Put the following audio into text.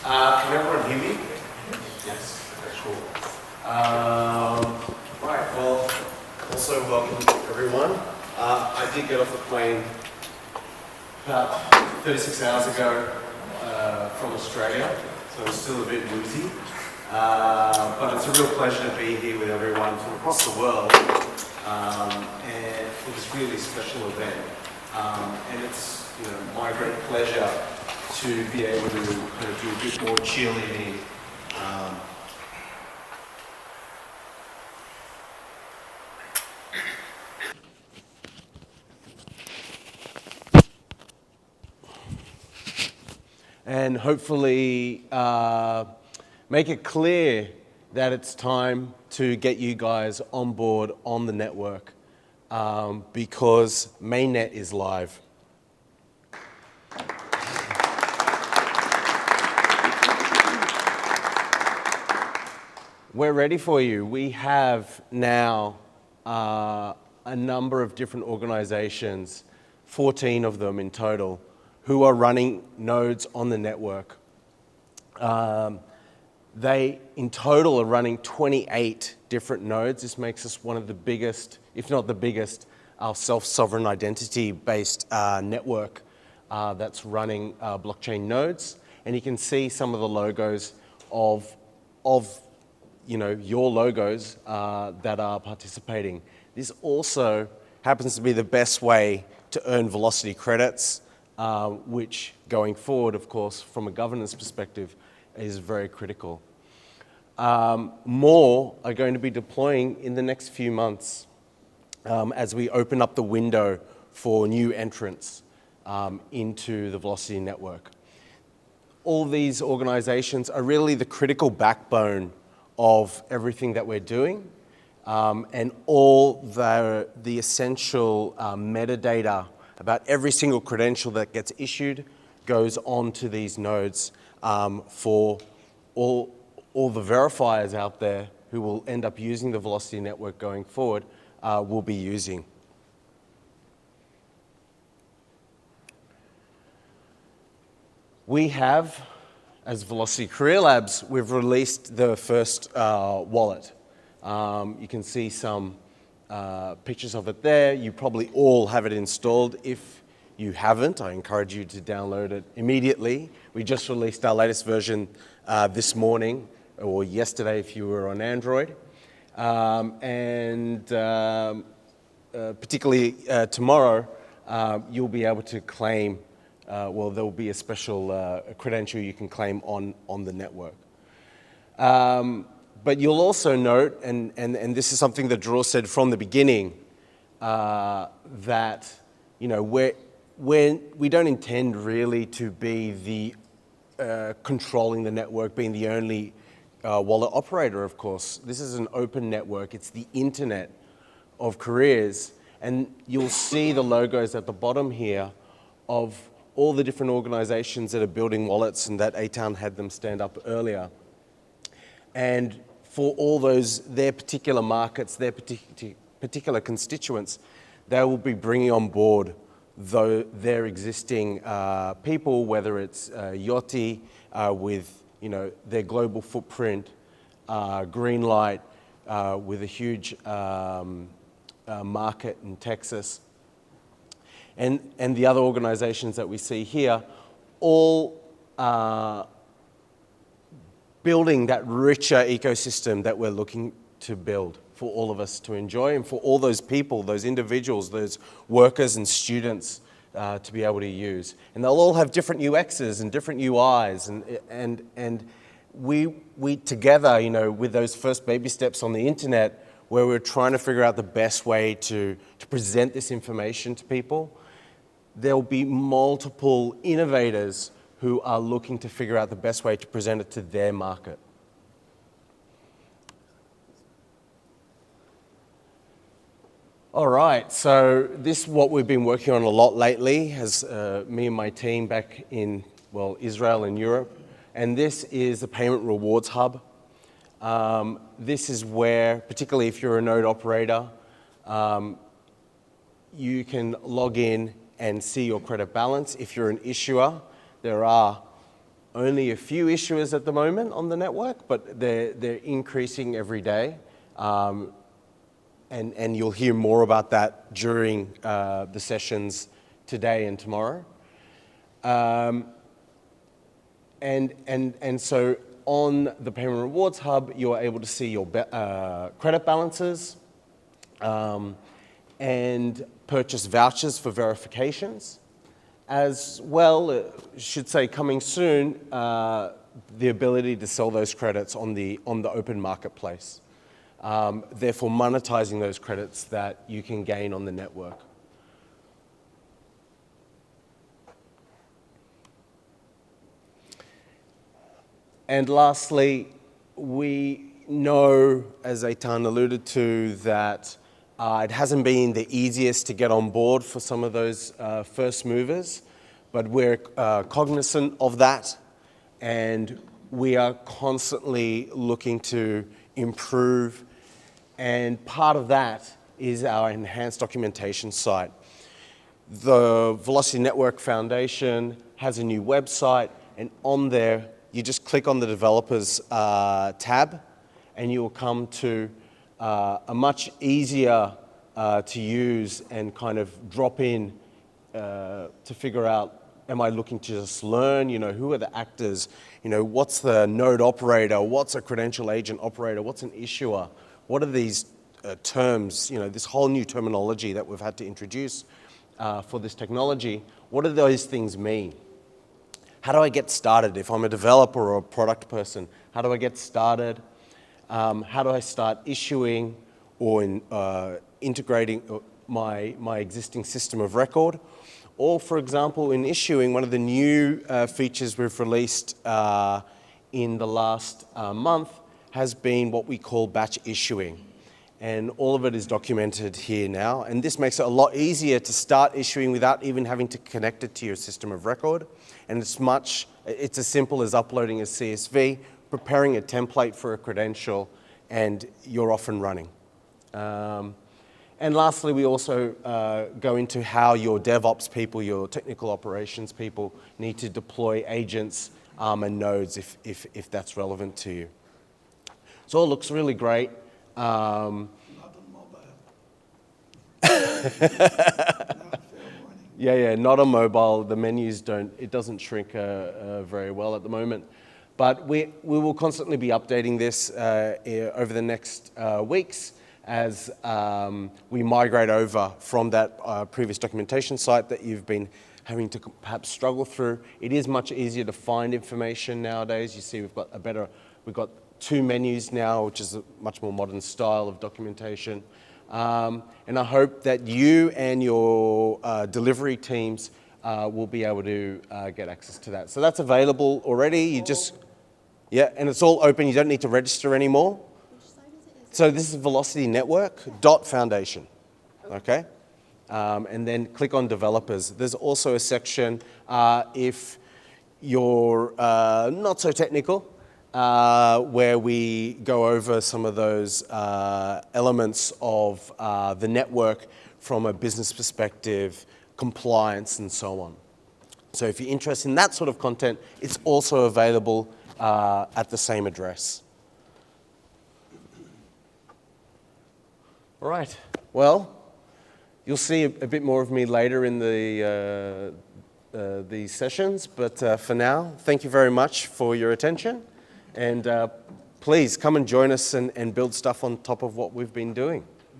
Can everyone hear me? Yes. Okay, cool. Right, well, also welcome everyone. I did get off the plane about 36 hours ago from Australia, so I'm still a bit woozy. But it's a real pleasure to be here with everyone from across the world. And for this really special event. And it's my great pleasure to be able to kind of do a bit more cheerleading. And hopefully make it clear that it's time to get you guys on board on the network because Mainnet is live. We're ready for you. We have now a number of different organizations, 14 of them in total, who are running nodes on the network. They, in total, are running 28 different nodes. This makes us one of the biggest, if not the biggest, our self-sovereign identity-based network that's running blockchain nodes. And you can see some of the logos of your logos that are participating. This also happens to be the best way to earn velocity credits, which going forward, of course, from a governance perspective, is very critical. More are going to be deploying in the next few months as we open up the window for new entrants into the Velocity network. All these organizations are really the critical backbone of everything that we're doing, and all the essential metadata about every single credential that gets issued goes onto these nodes for all the verifiers out there who will end up using the Velocity network going forward will be using. We have, as Velocity Career Labs, we've released the first wallet. You can see some pictures of it there. You probably all have it installed. If you haven't, I encourage you to download it immediately. We just released our latest version this morning, or yesterday if you were on Android. Particularly tomorrow, you'll be able to claim there will be a special credential you can claim on the network. But you'll also note, and this is something that Drew said from the beginning, that we don't intend really to be the controlling the network, being the only wallet operator, of course. This is an open network. It's the internet of careers. And you'll see the logos at the bottom here of all the different organizations that are building wallets, and that A-Town had them stand up earlier. And for all those, their particular markets, their particular constituents, they will be bringing on board their existing people, whether it's Yachty with their global footprint, Greenlight with a huge market in Texas, and the other organizations that we see here, all building that richer ecosystem that we're looking to build for all of us to enjoy, and for all those people, those individuals, those workers and students to be able to use. And they'll all have different UXs and different UIs, and we together, with those first baby steps on the internet, where we're trying to figure out the best way to present this information to people, there'll be multiple innovators who are looking to figure out the best way to present it to their market. All right, so this is what we've been working on a lot lately, as me and my team back in, Israel and Europe. And this is the Payment Rewards Hub. This is where, particularly if you're a node operator, you can log in and see your credit balance. If you're an issuer, there are only a few issuers at the moment on the network, but they're increasing every day. And you'll hear more about that during the sessions today and tomorrow. And so on the Payment Rewards Hub, you're able to see your credit balances and purchase vouchers for verifications. As well, should say coming soon, the ability to sell those credits on the open marketplace. Therefore monetizing those credits that you can gain on the network. And lastly, we know, as Eitan alluded to, that it hasn't been the easiest to get on board for some of those first movers, but we're cognizant of that, and we are constantly looking to improve, and part of that is our enhanced documentation site. The Velocity Network Foundation has a new website, and on there, you just click on the developers tab, and you will come to a much easier to use and kind of drop in to figure out, am I looking to just learn, who are the actors, what's the node operator, what's a credential agent operator, what's an issuer, what are these terms, this whole new terminology that we've had to introduce for this technology, what do those things mean? How do I get started? If I'm a developer or a product person, how do I get started? How do I start issuing or integrating my existing system of record? Or, for example, in issuing, one of the new features we've released in the last month has been what we call batch issuing. And all of it is documented here now. And this makes it a lot easier to start issuing without even having to connect it to your system of record. And it's as simple as uploading a CSV, preparing a template for a credential, and you're off and running. And lastly, we also go into how your DevOps people, your technical operations people, need to deploy agents and nodes if that's relevant to you. So it looks really great. Not on mobile. Yeah, not on mobile. The menus it doesn't shrink very well at the moment. But we will constantly be updating this over the next weeks as we migrate over from that previous documentation site that you've been having to perhaps struggle through. It is much easier to find information nowadays. You see we've got 2 menus now, which is a much more modern style of documentation. And I hope that you and your delivery teams will be able to get access to that. So that's available already. And it's all open. You don't need to register anymore. Which site is it? So this is Velocity Network.Foundation. Okay? And then click on developers. There's also a section if you're not so technical, where we go over some of those elements of the network from a business perspective, compliance, and so on. So if you're interested in that sort of content, it's also available at the same address. All right. Well, you'll see a bit more of me later in these sessions, but for now, thank you very much for your attention. And please come and join us and build stuff on top of what we've been doing.